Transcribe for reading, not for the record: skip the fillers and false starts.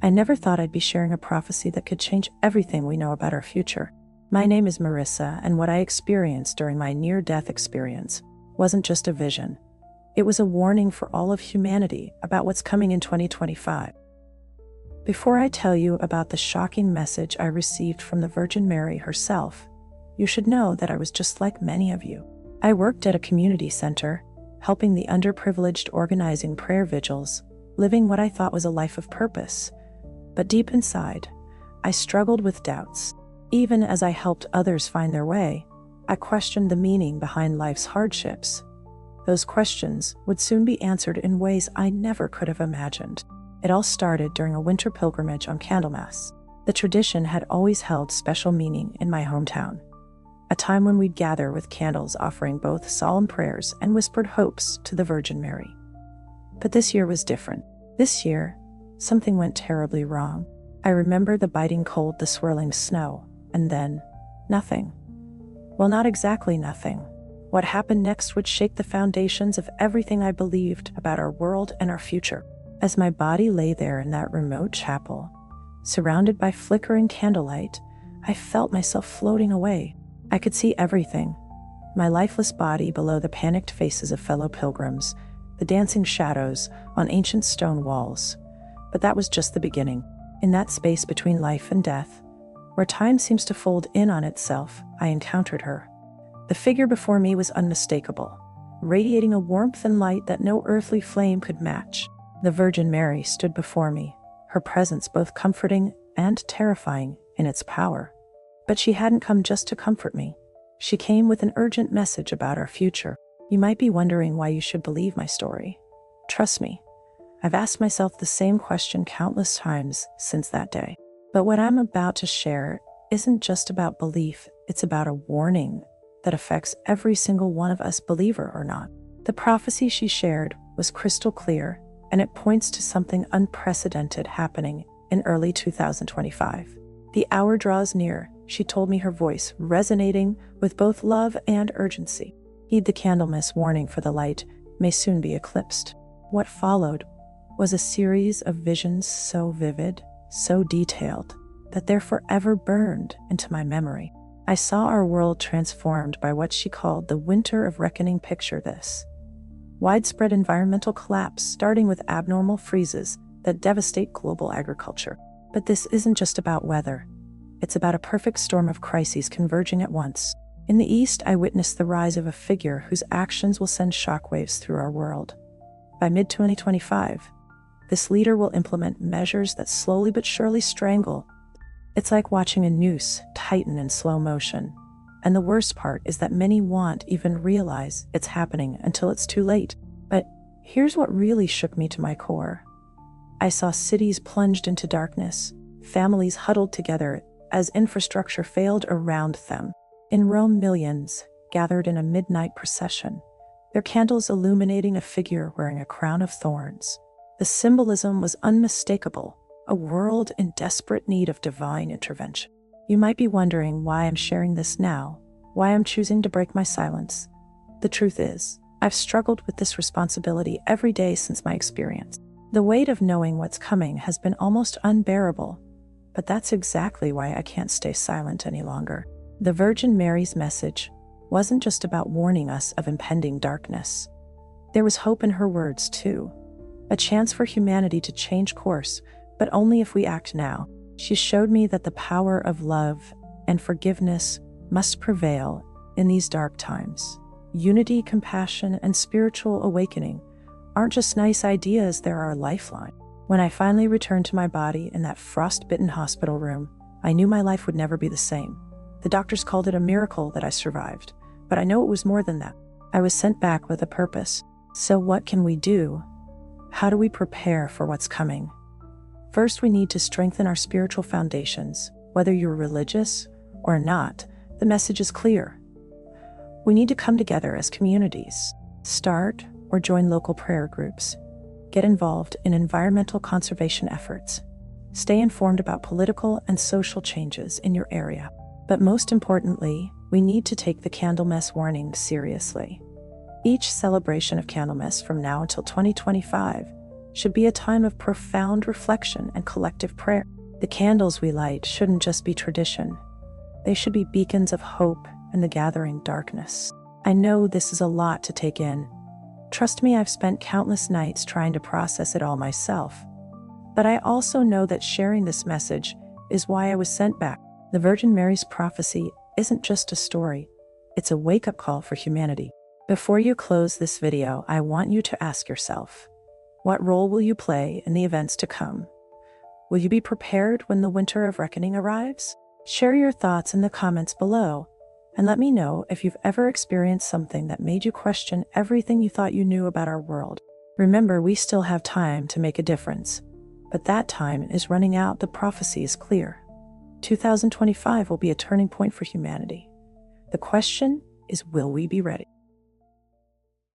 I never thought I'd be sharing a prophecy that could change everything we know about our future. My name is Marissa, and what I experienced during my near-death experience wasn't just a vision. It was a warning for all of humanity about what's coming in 2025. Before I tell you about the shocking message I received from the Virgin Mary herself, you should know that I was just like many of you. I worked at a community center, helping the underprivileged, organizing prayer vigils, living what I thought was a life of purpose. But deep inside, I struggled with doubts. Even as I helped others find their way, I questioned the meaning behind life's hardships. Those questions would soon be answered in ways I never could have imagined. It all started during a winter pilgrimage on Candlemas. The tradition had always held special meaning in my hometown, a time when we'd gather with candles offering both solemn prayers and whispered hopes to the Virgin Mary. But this year was different. This year, something went terribly wrong. I remember the biting cold, the swirling snow, and then nothing. Well, not exactly nothing. What happened next would shake the foundations of everything I believed about our world and our future. As my body lay there in that remote chapel, surrounded by flickering candlelight, I felt myself floating away. I could see everything: my lifeless body below the panicked faces of fellow pilgrims, the dancing shadows on ancient stone walls. But that was just the beginning. In that space between life and death, where time seems to fold in on itself, I encountered her. The figure before me was unmistakable, radiating a warmth and light that no earthly flame could match. The Virgin Mary stood before me, her presence both comforting and terrifying in its power. But she hadn't come just to comfort me. She came with an urgent message about our future. You might be wondering why you should believe my story. Trust me, I've asked myself the same question countless times since that day. But what I'm about to share isn't just about belief, it's about a warning that affects every single one of us, believer or not. The prophecy she shared was crystal clear, and it points to something unprecedented happening in early 2025. The hour draws near, she told me, her voice resonating with both love and urgency. Heed the Candlemas warning, for the light may soon be eclipsed. What followed was a series of visions so vivid, so detailed, that they're forever burned into my memory. I saw our world transformed by what she called the winter of reckoning. Picture this: widespread environmental collapse, starting with abnormal freezes that devastate global agriculture. But this isn't just about weather. It's about a perfect storm of crises converging at once. In the East, I witnessed the rise of a figure whose actions will send shockwaves through our world. By mid-2025, this leader will implement measures that slowly but surely strangle. It's like watching a noose tighten in slow motion. And the worst part is that many won't even realize it's happening until it's too late. But here's what really shook me to my core. I saw cities plunged into darkness, families huddled together as infrastructure failed around them. In Rome, millions gathered in a midnight procession, their candles illuminating a figure wearing a crown of thorns. The symbolism was unmistakable, a world in desperate need of divine intervention. You might be wondering why I'm sharing this now, why I'm choosing to break my silence. The truth is, I've struggled with this responsibility every day since my experience. The weight of knowing what's coming has been almost unbearable, but that's exactly why I can't stay silent any longer. The Virgin Mary's message wasn't just about warning us of impending darkness. There was hope in her words, too. A chance for humanity to change course, but only if we act now. She showed me that the power of love and forgiveness must prevail in these dark times. Unity, compassion, and spiritual awakening aren't just nice ideas, they're our lifeline. When I finally returned to my body in that frost-bitten hospital room, I knew my life would never be the same. The doctors called it a miracle that I survived, but I know it was more than that. I was sent back with a purpose. So what can we do? How do we prepare for what's coming? First, we need to strengthen our spiritual foundations. Whether you're religious or not, the message is clear. We need to come together as communities, start or join local prayer groups, get involved in environmental conservation efforts, stay informed about political and social changes in your area. But most importantly, we need to take the Candlemas warning seriously. Each celebration of Candlemas from now until 2025 should be a time of profound reflection and collective prayer. The candles we light shouldn't just be tradition. They should be beacons of hope in the gathering darkness. I know this is a lot to take in. Trust me, I've spent countless nights trying to process it all myself. But I also know that sharing this message is why I was sent back. The Virgin Mary's prophecy isn't just a story. It's a wake-up call for humanity. Before you close this video, I want you to ask yourself, what role will you play in the events to come? Will you be prepared when the winter of reckoning arrives? Share your thoughts in the comments below, and let me know if you've ever experienced something that made you question everything you thought you knew about our world. Remember, we still have time to make a difference, but that time is running out. The prophecy is clear. 2025 will be a turning point for humanity. The question is, will we be ready?